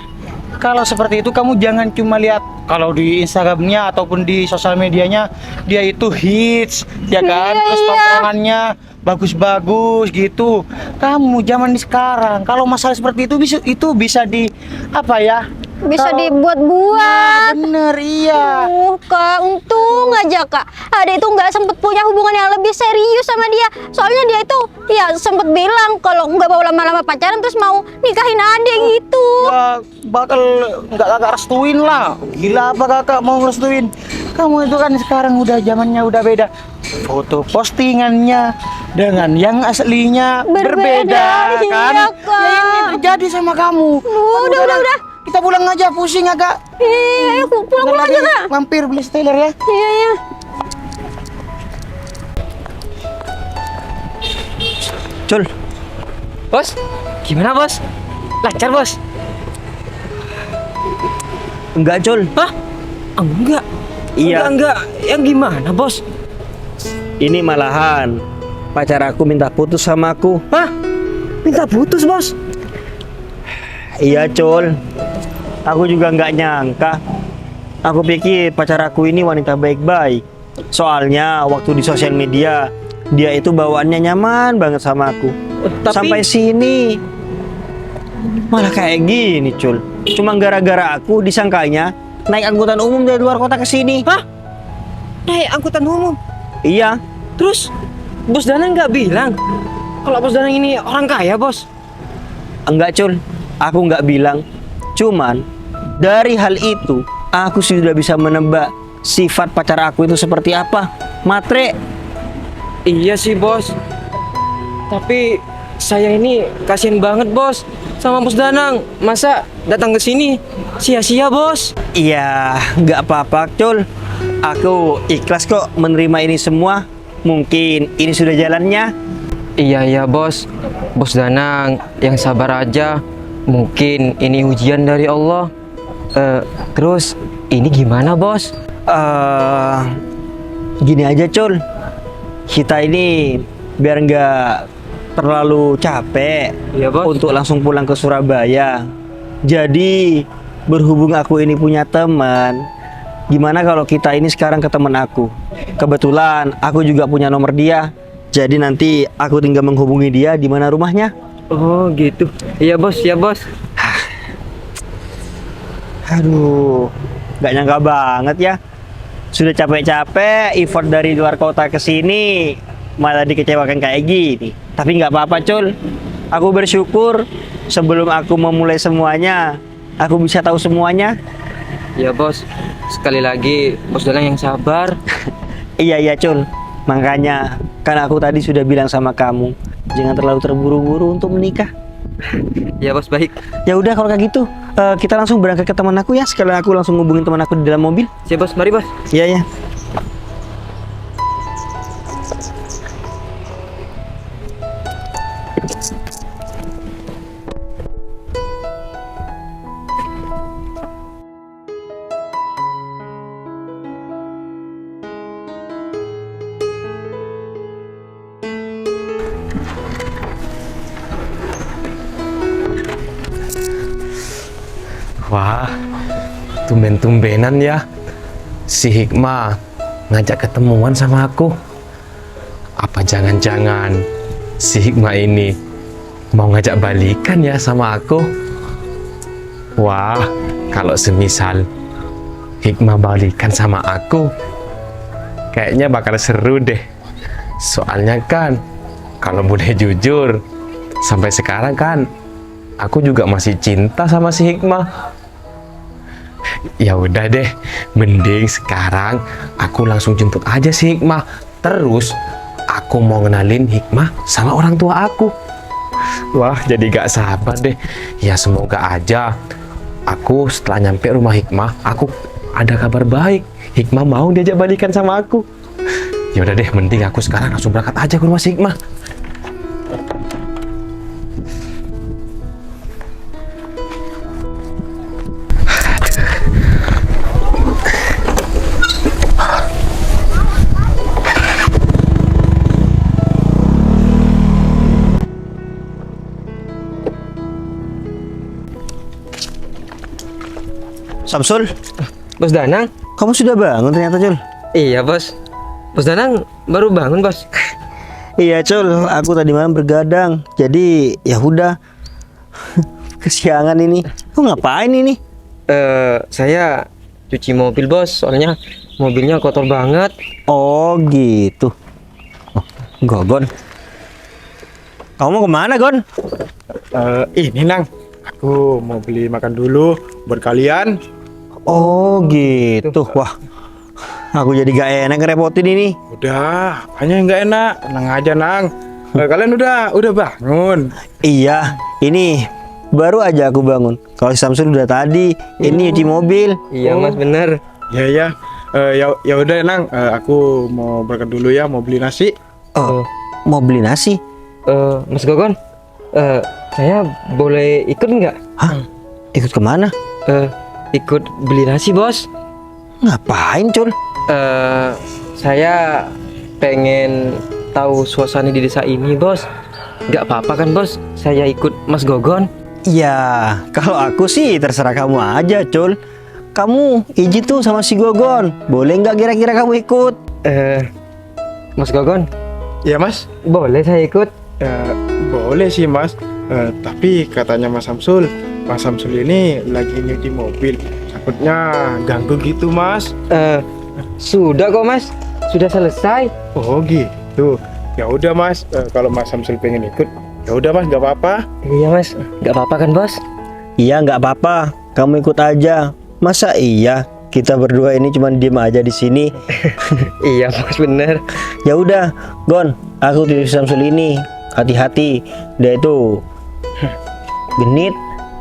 kalau seperti itu kamu jangan cuma lihat kalau di Instagramnya ataupun di sosial medianya dia itu hits, ya kan? Iya, Terus iya. tontonannya bagus-bagus gitu. Kamu zaman sekarang kalau masalah seperti itu bisa di apa ya? Bisa Kalau- dibuat-buat. Bener, iya. Kak, untung aja Kak. Ade itu nggak sempet punya hubungan yang lebih serius sama dia. Soalnya dia itu ya sempet bilang kalau nggak mau lama-lama pacaran terus mau nikahin Ade gitu. Ya bakal nggak kakak restuin lah. Gila apa kakak mau restuin? Kamu itu kan sekarang udah zamannya udah beda. Foto postingannya dengan yang aslinya Berbeda, kan? iya, Kak. Ya ini terjadi sama kamu. Udah. Kita pulang aja, pusing agak. Ayo pulang Bentar aja lagi Kak. mampir beli steller ya. Iya. Cul, Bos, gimana bos? Lancar bos? enggak Cul. Hah? Enggak. Iya. Enggak. Yang gimana bos? Ini malahan pacar aku minta putus sama aku. Hah? Minta putus bos? Iya Cul, aku juga nggak nyangka. Aku pikir pacar aku ini wanita baik-baik. Soalnya waktu di sosial media dia itu bawaannya nyaman banget sama aku. Sampai sini malah kayak gini Cul. Cuma gara-gara aku disangkanya naik angkutan umum dari luar kota ke sini. Hah? Naik angkutan umum? Iya, Terus bos Danang nggak bilang kalau bos Danang ini orang kaya bos? enggak Cul, aku nggak bilang. Cuman dari hal itu aku sudah bisa menebak sifat pacar aku itu seperti apa. Matre. Iya sih bos. Tapi saya ini kasihan banget bos sama bos Danang. Masa datang ke sini sia-sia bos? Iya, nggak apa-apa, Cul. Aku ikhlas kok menerima ini semua. Mungkin ini sudah jalannya. Iya bos. Bos Danang yang sabar aja. Mungkin ini ujian dari Allah. Terus ini gimana bos? Gini aja, Cul. Kita ini biar nggak terlalu capek Iya, Bos. untuk langsung pulang ke Surabaya. Jadi berhubung aku ini punya teman, gimana kalau kita ini sekarang ke teman aku? Kebetulan aku juga punya nomor dia. Jadi nanti aku tinggal menghubungi dia di mana rumahnya. Oh gitu. Iya bos, ya bos. Aduh, nggak nyangka banget ya. Sudah capek-capek effort dari luar kota ke sini, malah dikecewakan kayak gini. Tapi nggak apa-apa, Cul. Aku bersyukur sebelum aku memulai semuanya, aku bisa tahu semuanya. Iya bos. Sekali lagi bos Danang yang sabar. Iya, Cul. Makanya kan aku tadi sudah bilang sama kamu, jangan terlalu terburu-buru untuk menikah. Iya bos, baik. Ya udah kalau kayak gitu, kita langsung berangkat ke teman aku ya. Sekalian aku langsung hubungin teman aku di dalam mobil. Siap bos, mari bos. Iya. Wah, tumben-tumbenan ya si Hikmah ngajak ketemuan sama aku. Apa jangan-jangan si Hikmah ini mau ngajak balikan ya sama aku? Wah, kalau semisal Hikmah balikan sama aku, kayaknya bakal seru deh. Soalnya kan, kalau boleh jujur, sampai sekarang kan aku juga masih cinta sama si Hikmah. Ya udah deh, mending sekarang aku langsung jemput aja si Hikmah. Terus aku mau ngenalin Hikmah sama orang tua aku. Wah, jadi gak sabar deh. Ya semoga aja aku setelah nyampe rumah Hikmah, aku ada kabar baik. Hikmah mau diajak balikan sama aku. Ya udah deh, mending aku sekarang langsung berangkat aja ke rumah si Hikmah. Samsul, Bos Danang? kamu sudah bangun ternyata, Cul. Iya, Bos. Bos Danang baru bangun, Bos. Iya, Cul, aku tadi malam bergadang. Jadi, ya udah. Kesiangan ini. Kau ngapain ini? Saya cuci mobil, Bos. Soalnya mobilnya kotor banget. Oh, gitu. Oh, Gogon. Kamu mau kemana, Gon? Ini Nang, aku mau beli makan dulu buat kalian. Oh, gitu. Wah, aku jadi gak enak ngerepotin ini. Udah, hanya nggak enak, tenang aja Nang. Kalian udah bangun. Iya, ini baru aja aku bangun. Kalau si Samsul udah tadi, ini nyuci mobil. Iya, Mas, bener. Ya ya, ya udah Nang, aku mau berangkat dulu ya, mau beli nasi. Oh, mau beli nasi? Mas Gogon, saya boleh ikut nggak? Hah? Ikut kemana? Ikut beli nasi, Bos. Ngapain, Cul? Saya pengen tahu suasana di desa ini, Bos. Nggak apa-apa kan, Bos? Saya ikut Mas Gogon. Ya, kalau aku sih terserah kamu aja, Cul. Kamu izin tuh sama si Gogon. Boleh nggak kira-kira kamu ikut? Mas Gogon, Ya Mas, boleh saya ikut? boleh sih Mas. Tapi katanya Mas Samsul ini lagi nyuci mobil. Takutnya ganggu gitu Mas. Sudah kok, Mas. Sudah selesai. Oh gitu. Ya udah Mas, kalau Mas Samsul pengen ikut, ya udah Mas, nggak apa-apa. Iya, Mas. Nggak apa-apa kan, Bos? Iya, nggak apa-apa. Kamu ikut aja. Masa iya kita berdua ini cuma diem aja di sini? Iya, Mas, bener. Ya udah, Gon, aku titip Samsul ini. Hati-hati, dia itu genit.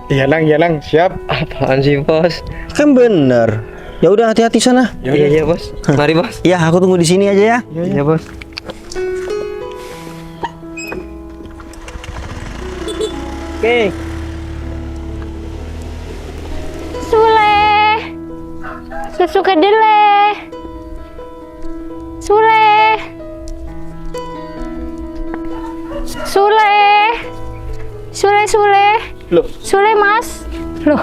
Iya Nang, siap. Apaan sih, Bos? Kan bener. Ya udah, hati-hati sana. Ya Iya, udah. iya, Bos. Mari, Bos. Ya, aku tunggu di sini aja ya. Iya, Bos. Oke. Sule, susu kedelai. Sule, Sule. Loh, Sule, Mas. Loh,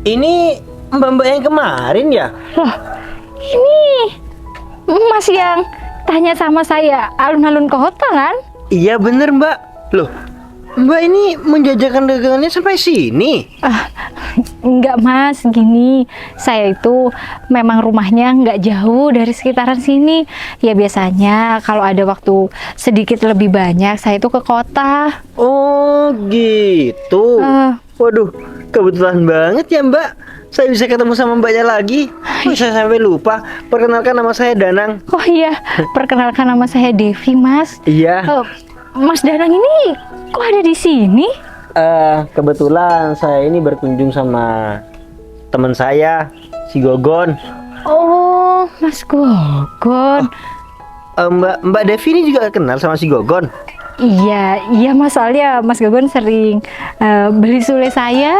ini mbak-mbak yang kemarin ya? loh. Ini Mas yang tanya sama saya alun-alun kota kan? Iya bener mbak. Loh, mbak ini menjajakan dagangannya sampai sini? Enggak Mas, gini, saya itu memang rumahnya enggak jauh dari sekitaran sini. Ya biasanya kalau ada waktu sedikit lebih banyak, saya itu ke kota. Oh gitu. Waduh, kebetulan banget ya mbak. Saya bisa ketemu sama mbaknya lagi. Oh, saya sampai lupa. Perkenalkan, nama saya Danang. Oh iya, perkenalkan nama saya Devi, Mas. Iya. Mas Danang ini kok ada di sini? Kebetulan saya ini berkunjung sama teman saya, si Gogon. Oh, Mas Gogon. Mbak Devi ini juga kenal sama si Gogon. Iya Mas, soalnya Mas Gogon sering beli sule saya.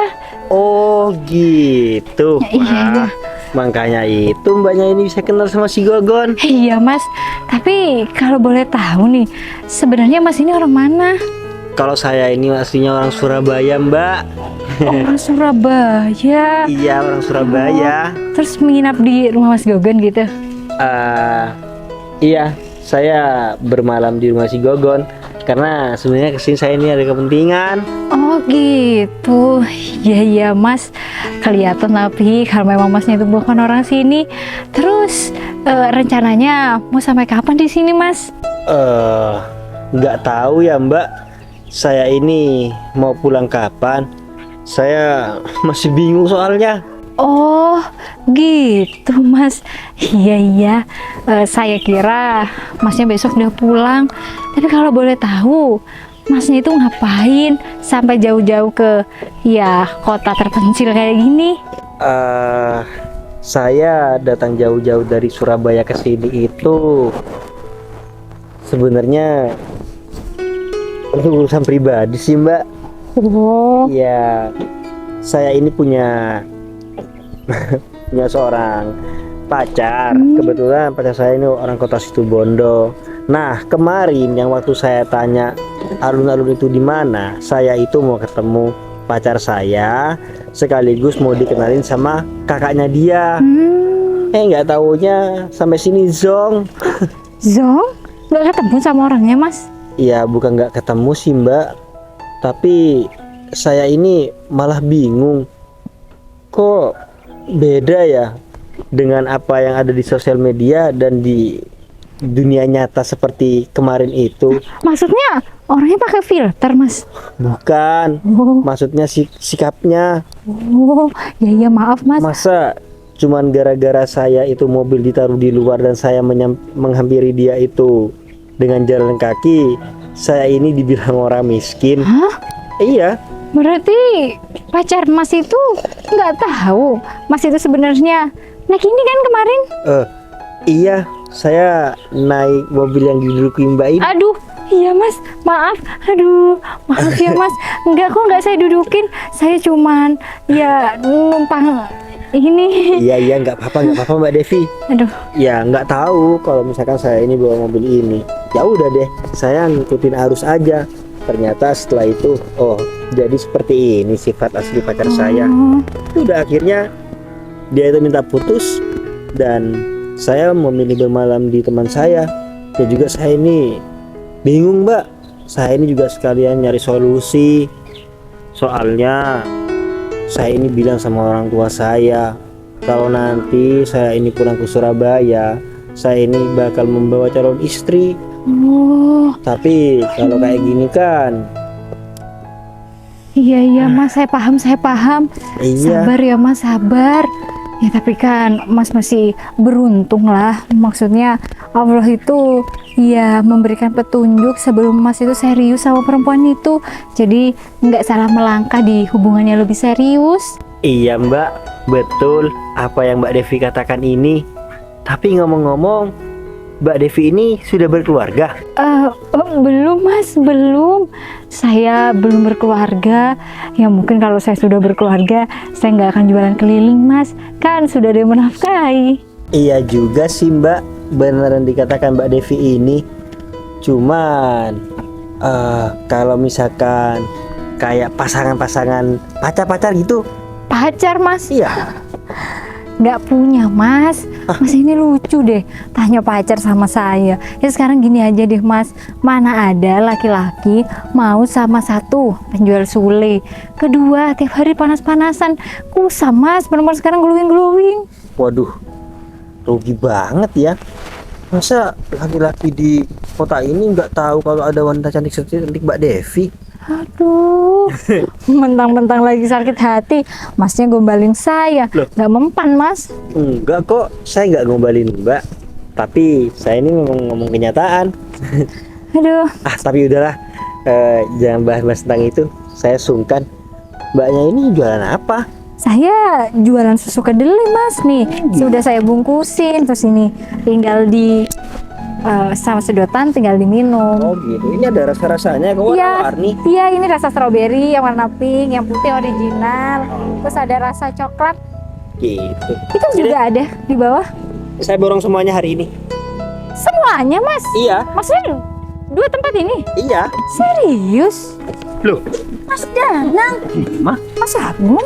Oh gitu. Iya. Makanya itu mbaknya ini bisa kenal sama si Gogon. Iya Mas, tapi kalau boleh tahu nih, sebenarnya Mas ini orang mana? Kalau saya ini aslinya orang Surabaya mbak. Orang Surabaya. Iya, orang Surabaya. Terus menginap di rumah Mas Gogon gitu? Iya, saya bermalam di rumah si Gogon. Karena sebenarnya kesini saya ini ada kepentingan. Oh gitu. Iya Mas, kelihatan tapi kalau memang Masnya itu bukan orang sini. Terus rencananya mau sampai kapan di sini Mas? Nggak tahu ya mbak. Saya ini mau pulang kapan? Saya masih bingung soalnya. Oh gitu Mas. Iya. Saya kira Masnya besok udah pulang. Tapi kalau boleh tahu, Masnya itu ngapain sampai jauh-jauh ke ya kota terpencil kayak gini? Saya datang jauh-jauh dari Surabaya ke sini itu sebenarnya untuk urusan pribadi sih mbak. Oh. Ya, saya ini punya seorang pacar. Kebetulan pacar saya ini orang kota Situbondo. Nah, kemarin yang waktu saya tanya alun-alun itu di mana, saya itu mau ketemu pacar saya, sekaligus mau dikenalin sama kakaknya dia. Nggak taunya sampai sini zong. Zong? Nggak ketemu sama orangnya, Mas? Ya bukan nggak ketemu sih Mbak, tapi saya ini malah bingung. Kok beda ya dengan apa yang ada di sosial media dan di dunia nyata seperti kemarin itu? Maksudnya orangnya pakai filter, Mas? Bukan, Oh, maksudnya sikapnya. oh, ya maaf, Mas. Masa cuman gara-gara saya itu mobil ditaruh di luar dan saya menghampiri dia itu dengan jalan kaki, saya ini dibilang orang miskin. Hah? Iya, Berarti pacar Mas itu nggak tahu Mas itu sebenarnya naik ini kan kemarin? iya, saya naik mobil yang diduduki Mbak ini. Aduh, iya Mas, maaf. Aduh, maaf ya Mas. Enggak kok, nggak saya dudukin. Saya cuman ya numpang ini. Iya, nggak apa-apa Mbak Devi. Aduh, Ya nggak tahu kalau misalkan saya ini bawa mobil ini. Ya udah deh, saya ngikutin arus aja. Ternyata setelah itu, oh jadi seperti ini sifat asli pacar saya. Udah akhirnya dia itu minta putus dan saya memilih bermalam di teman saya. Dan juga saya ini bingung Mbak. Saya ini juga sekalian nyari solusi. Soalnya saya ini bilang sama orang tua saya, kalau nanti saya ini pulang ke Surabaya, saya ini bakal membawa calon istri. oh, Tapi kalau kayak gini kan, iya Mas, saya paham. iya. Sabar ya Mas, sabar. Ya tapi kan Mas masih beruntung lah. Maksudnya Allah itu ya memberikan petunjuk sebelum Mas itu serius sama perempuan itu. Jadi nggak salah melangkah di hubungannya lebih serius. Iya Mbak, betul apa yang Mbak Devi katakan ini. Tapi ngomong-ngomong, Mbak Devi ini sudah berkeluarga? Belum Mas, belum. Saya belum berkeluarga. Ya mungkin kalau saya sudah berkeluarga, saya nggak akan jualan keliling Mas. Kan sudah ada yang menafkahi. Iya juga sih Mbak, beneran dikatakan Mbak Devi ini. Cuman kalau misalkan kayak pasangan-pasangan pacar-pacar gitu, Pacar Mas? iya. Nggak punya Mas. Mas ini lucu deh, tanya pacar sama saya. Ya sekarang gini aja deh Mas, mana ada laki-laki mau sama satu penjual sule, kedua tiap hari panas-panasan, kusam Mas, benar-benar sekarang glowing-glowing. Waduh, rugi banget ya. Masa laki-laki di kota ini nggak tahu kalau ada wanita cantik Mbak Devi? Aduh, mentang-mentang lagi sakit hati, Masnya gombalin saya. Loh. Nggak mempan Mas. Enggak kok, saya nggak ngombalin Mbak. Tapi saya ini memang ngomong kenyataan. Aduh, Tapi udahlah, jangan bahas tentang itu. Saya sungkan. Mbaknya ini jualan apa? saya jualan susu kedelai Mas nih. Sudah saya bungkusin, terus ini tinggal di sama sedotan, tinggal diminum. Oh gitu, ini ada rasa-rasanya kok warna-warni. Iya, ini rasa stroberi yang warna pink, yang putih original. Terus ada rasa coklat. Gitu. Itu juga ada di bawah. Saya borong semuanya hari ini. Semuanya Mas. Iya, Maksudnya 2 tempat ini? iya. Serius? Loh, Mas Danang, Mah? Mas Agung?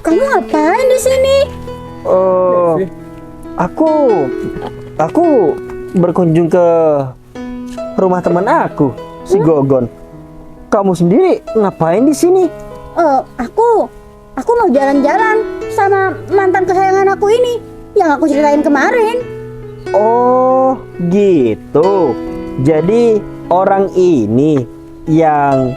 kamu ngapain di sini? Oh, aku berkunjung ke rumah teman aku, si Gogon. Kamu sendiri ngapain di sini? Aku mau jalan-jalan sama mantan kesayangan aku ini yang aku ceritain kemarin. Oh, gitu. Jadi orang ini yang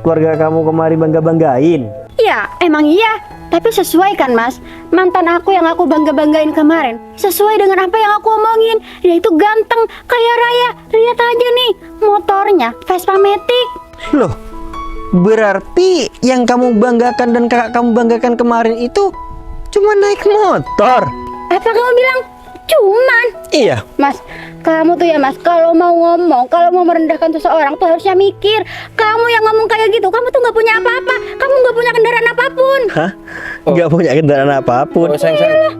keluarga kamu kemarin bangga-banggain. Ya, emang iya. Tapi sesuai kan Mas, mantan aku yang aku bangga-banggain kemarin sesuai dengan apa yang aku omongin. Dia itu ganteng, kaya raya. Lihat aja nih, motornya Vespa Matic. Loh, berarti yang kamu banggakan dan kakak kamu banggakan kemarin itu cuma naik motor? Apa kamu bilang cuman? Iya. Mas, kamu tuh ya Mas, kalau mau ngomong, kalau mau merendahkan seseorang tuh harusnya mikir. Kamu yang ngomong kayak gitu, kamu tuh nggak punya apa-apa. Kamu nggak punya kendaraan apapun. Hah? Nggak punya kendaraan apapun? Oh, sayang.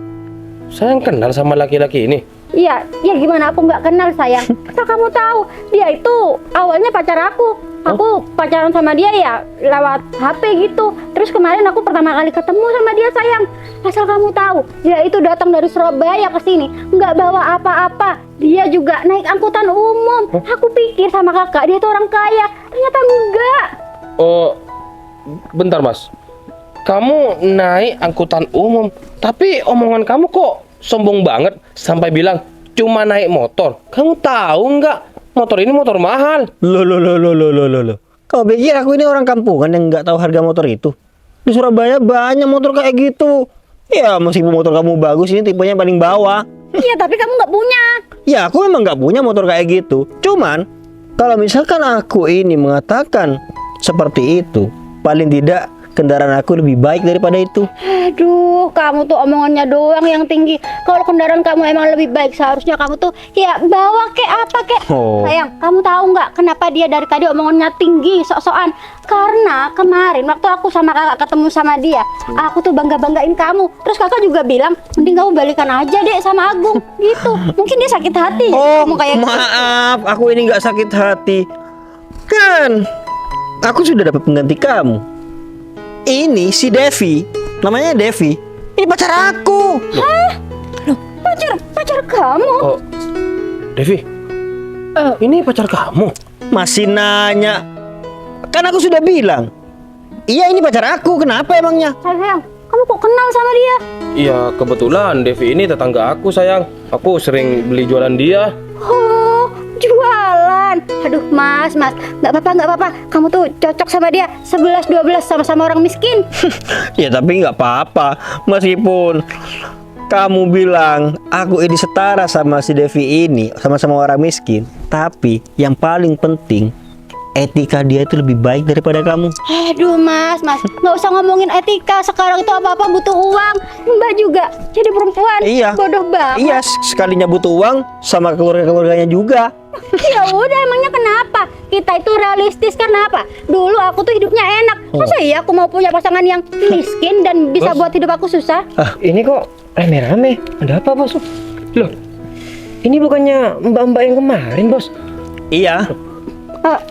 Saya kenal sama laki-laki ini. Iya, ya gimana aku nggak kenal sayang. Asal kamu tahu, dia itu awalnya pacar aku. Aku pacaran sama dia ya lewat HP gitu. Terus kemarin aku pertama kali ketemu sama dia sayang. Asal kamu tahu, dia itu datang dari Surabaya ke sini, nggak bawa apa-apa. Dia juga naik angkutan umum. Aku pikir sama kakak dia itu orang kaya, ternyata enggak. Oh, bentar Mas. Kamu naik angkutan umum, tapi omongan kamu kok sombong banget sampai bilang cuma naik motor. Kamu tahu nggak? Motor ini motor mahal. Loh. Kau pikir aku ini orang kampungan yang nggak tahu harga motor itu? Di Surabaya banyak motor kayak gitu. Ya, meskipun motor kamu bagus, ini tipenya paling bawah. Iya, tapi kamu nggak punya. Ya, aku memang nggak punya motor kayak gitu. Cuman, kalau misalkan aku ini mengatakan seperti itu, paling tidak kendaraan aku lebih baik daripada itu. Aduh, kamu tuh omongannya doang yang tinggi. Kalau kendaraan kamu emang lebih baik, seharusnya kamu tuh ya bawa kayak apa kayak. Oh. Sayang, kamu tahu nggak kenapa dia dari tadi omongannya tinggi, sok-sokan? Karena kemarin waktu aku sama kakak ketemu sama dia, aku tuh bangga-banggain kamu. Terus kakak juga bilang, mending kamu balikan aja deh sama Agung, gitu. Mungkin dia sakit hati. Oh, Kamu kayak gitu. maaf, aku ini nggak sakit hati. Kan, aku sudah dapat pengganti kamu. Ini si Devi, namanya Devi. Ini pacar aku. Pacar kamu? Oh, Devi, ini pacar kamu? Masih nanya. Kan aku sudah bilang. Iya, ini pacar aku. Kenapa emangnya? Sayang, kamu kok kenal sama dia? Iya, kebetulan Devi ini tetangga aku sayang. Aku sering beli jualan dia. Oh, jualan. Aduh, Mas, nggak apa-apa. Kamu tuh cocok sama dia 11-12 sama-sama orang miskin. Ya tapi nggak apa-apa. Meskipun kamu bilang aku ini setara sama si Devi ini, sama-sama orang miskin. Tapi yang paling penting, etika dia itu lebih baik daripada kamu. Aduh, Mas, nggak usah ngomongin etika. Sekarang itu apa-apa butuh uang. Mbak juga jadi perempuan. Iya. Bodoh banget. Iya, sekalinya butuh uang sama keluarga-keluarganya juga. Ya udah, emangnya kenapa? Kita itu realistis karena apa? Dulu aku tuh hidupnya enak. Masa iya aku mau punya pasangan yang miskin dan bisa buat hidup aku susah? Ini kok rame-rame? Ada apa, Bos? Loh, ini bukannya mbak-mbak yang kemarin, Bos? Iya.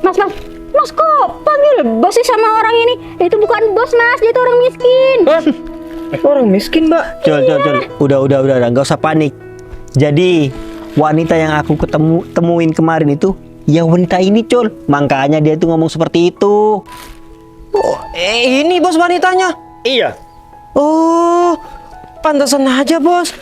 Mas kok panggil bos sih sama orang ini? Itu bukan bos, Mas, dia itu orang miskin. Hah? Orang miskin, Mbak? Col. Udah, nggak usah panik. Jadi wanita yang aku temuin kemarin itu, ya wanita ini, Col. Makanya dia tuh ngomong seperti itu. Oh, ini Bos wanitanya? Iya. Oh, pantasan aja, Bos.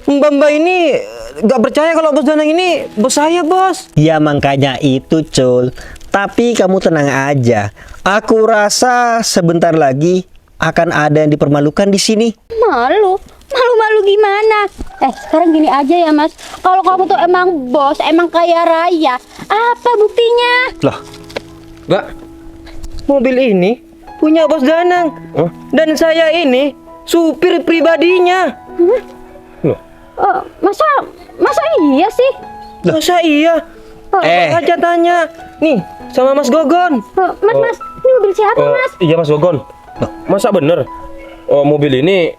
Mbak-mbak ini gak percaya kalau Bos Danang ini bos saya, Bos. Ya makanya itu, Col. Tapi kamu tenang aja. Aku rasa sebentar lagi akan ada yang dipermalukan di sini. Malu gimana? Sekarang gini aja ya, Mas. Kalau kamu tuh emang bos, emang kaya raya, apa buktinya? Loh, Mbak, mobil ini punya Bos Danang. Dan saya ini supir pribadinya. Loh, Masa iya sih? masa iya? Aja tanya. Nih, sama Mas Gogon. Mas, ini mobil siapa, Mas? Iya Mas Gogon. Masa bener? Mobil ini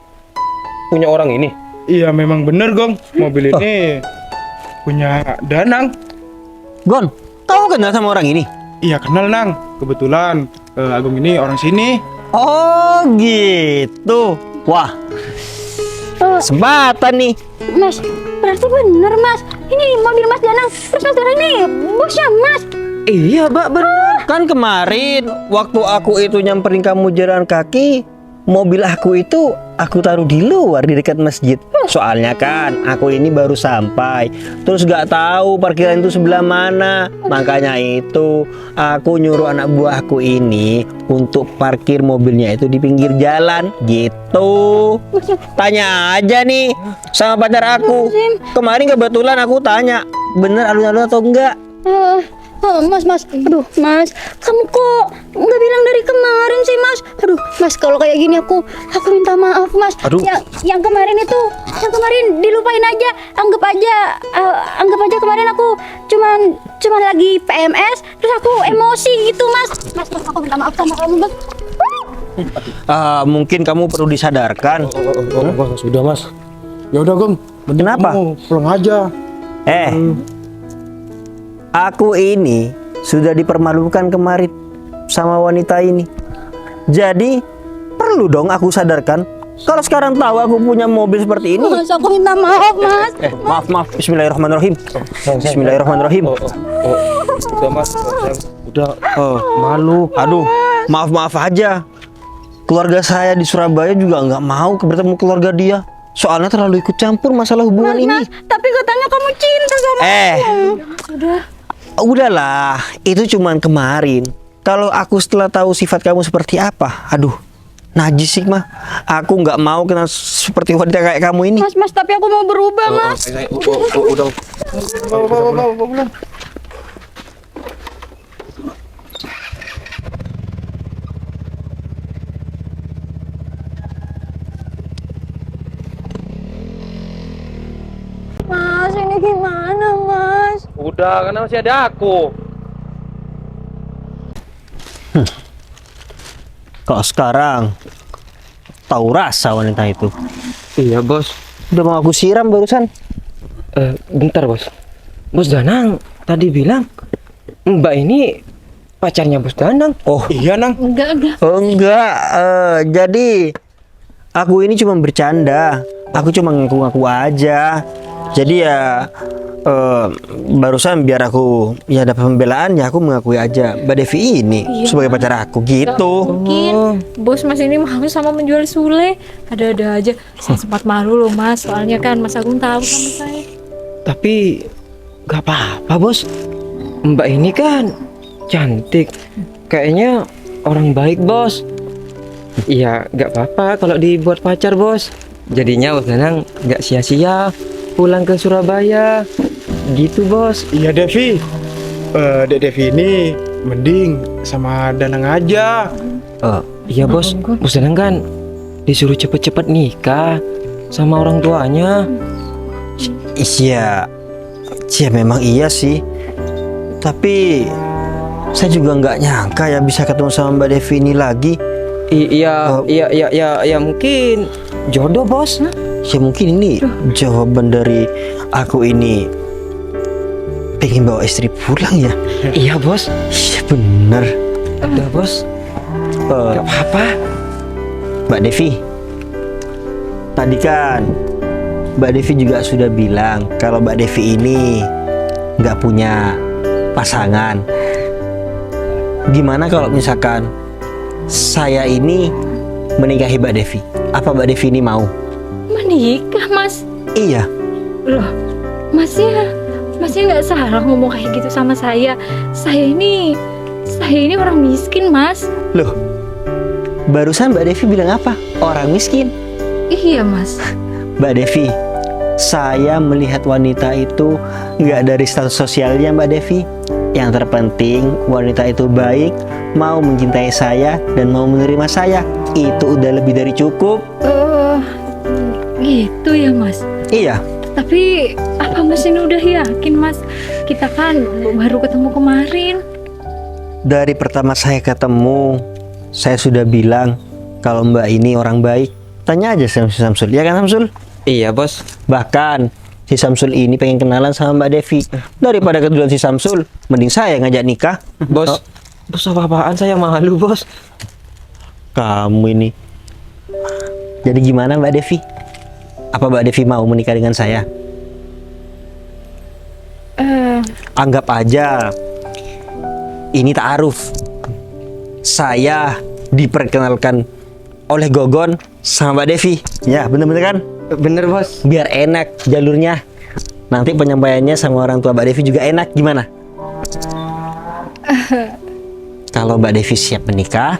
punya orang ini? Iya memang bener Gong, mobil ini punya Danang. Gon, kamu kenal sama orang ini? Iya kenal Nang, kebetulan Agung ini orang sini. Oh gitu. Wah, kesempatan nih. Mas, berarti bener, Mas. Ini mobil Mas Danang. Terus Mas Danang ini bosnya, Mas. Iya, Mbak, bener. Kan kemarin waktu aku itu nyamperin kamu jalan kaki, mobil aku itu aku taruh di luar di dekat masjid. Soalnya kan aku ini baru sampai, terus gak tahu parkiran itu sebelah mana. Makanya itu aku nyuruh anak buahku ini untuk parkir mobilnya itu di pinggir jalan gitu. Tanya aja nih sama pacar aku. Kemarin kebetulan aku tanya, bener alun-alun atau enggak? Mas, aduh, Mas, kamu kok nggak bilang dari kemarin sih, Mas? Aduh, Mas, kalau kayak gini aku minta maaf, Mas. Aduh. Yang kemarin dilupain aja. Anggap aja kemarin aku cuman lagi PMS, terus aku emosi gitu, Mas. Mas, aku minta maaf sama kamu, Mas. Mungkin kamu perlu disadarkan. Sudah Mas. Ya udah Gong, mending Kenapa? kamu pulang aja. Aku ini sudah dipermalukan kemarin sama wanita ini. Jadi perlu dong aku sadarkan kalau sekarang tahu aku punya mobil seperti ini. Mas, aku minta maaf, Mas. Maaf. Bismillahirrahmanirrahim. Bismillahirrahmanirrahim. Udah mas, udah malu. Aduh, maaf aja. Keluarga saya di Surabaya juga nggak mau bertemu keluarga dia. Soalnya terlalu ikut campur masalah hubungan ini. Mas, tapi katanya kamu cinta sama Udahlah, itu cuman kemarin. Kalau aku setelah tahu sifat kamu seperti apa, aduh, najis Hikmah. Aku nggak mau kenal seperti wanita kayak kamu ini. Mas, tapi aku mau berubah, Mas. Udah. Mas, ini gimana, Mas? Udah, karena masih ada aku. Kok sekarang tahu rasa wanita itu? Iya bos. Udah mau aku siram barusan. Bentar bos. Bos Danang tadi bilang Mbak ini pacarnya Bos Danang. Oh Iya Nang. Enggak. enggak, jadi aku ini cuma bercanda. Aku cuma ngaku-ngaku aja. Jadi ya barusan biar aku ya dapat pembelaan ya aku mengakui aja Mbak Devi ini sebagai pacar aku gitu. Mungkin bos Mas ini mau sama menjual Sule. Ada-ada aja. Saya sempat malu loh Mas. Soalnya kan Mas Agung tahu sama saya. Tapi gak apa-apa bos. Mbak ini kan cantik. Kayaknya orang baik bos. Iya gak apa-apa kalau dibuat pacar bos. Jadinya Bos Danang gak sia-sia pulang ke Surabaya. Gitu bos. Iya Devi. Dek Devi ini mending sama Danang aja. Iya bos. Bos Danang kan disuruh cepet-cepet nikah sama orang tuanya. Iya, memang iya sih. Tapi saya juga nggak nyangka ya bisa ketemu sama Mbak Devi ini lagi. Iya mungkin jodoh bos. Ya mungkin ini jawaban dari aku ini pengen bawa istri pulang ya. Iya bos. Iya bener. Udah bos. Gak apa-apa. Mbak Devi, tadi kan Mbak Devi juga sudah bilang kalau Mbak Devi ini nggak punya pasangan. Gimana kalau misalkan saya ini menikahi Mbak Devi? Apa Mbak Devi ini mau? Menikah Mas? Iya. Loh, Masnya nggak salah ngomong kayak gitu sama saya. Saya ini orang miskin Mas. Loh, barusan Mbak Devi bilang apa? Orang miskin? Iya Mas. Mbak Devi, saya melihat wanita itu nggak dari status sosialnya Mbak Devi. Yang terpenting wanita itu baik, mau mencintai saya dan mau menerima saya. Itu udah lebih dari cukup. Gitu ya Mas. Iya. Tapi apa Mas ini udah yakin Mas? Kita kan baru ketemu kemarin. Dari pertama saya ketemu, saya sudah bilang kalau Mbak ini orang baik. Tanya aja sama si Samsul, ya kan Samsul? Iya bos. Bahkan si Samsul ini pengen kenalan sama Mbak Devi. Daripada keduluan si Samsul, mending saya ngajak nikah. Bos. Bos apa-apaan, saya malu bos. Kamu ini. Jadi gimana Mbak Devi? Apa Mbak Devi mau menikah dengan saya? Anggap aja ini ta'aruf. Saya diperkenalkan oleh Gogon sama Mbak Devi. Ya bener-bener kan? Bener bos. Biar enak jalurnya. Nanti penyampaiannya sama orang tua Mbak Devi juga enak. Gimana? Kalau Mbak Devi siap menikah,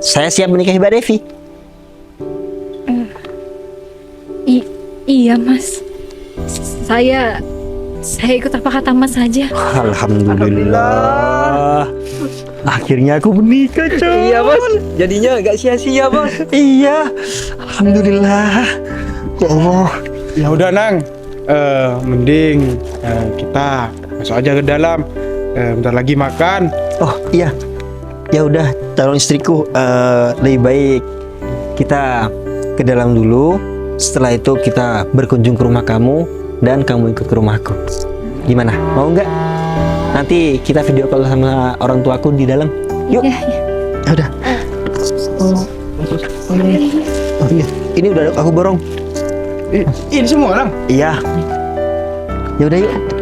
saya siap menikahi Mbak Devi. Iya Mas. Saya ikut apa kata Mas saja. Alhamdulillah. Akhirnya aku menikah, coy. Iya bos. Jadinya gak sia-sia bos. Iya. Alhamdulillah. Ya Allah. Ya udah Nang. Mending kita masuk aja ke dalam. Bentar lagi makan. Oh iya. Ya udah, calon istriku, lebih baik kita ke dalam dulu. Setelah itu kita berkunjung ke rumah kamu. dan kamu ikut ke rumahku. Gimana? Mau nggak? Nanti kita video call sama orang tuaku di dalam. Yuk. Ya, ya. Ya udah. Oh iya, ini udah aku borong. Ini semua orang. Iya. Ya udah yuk.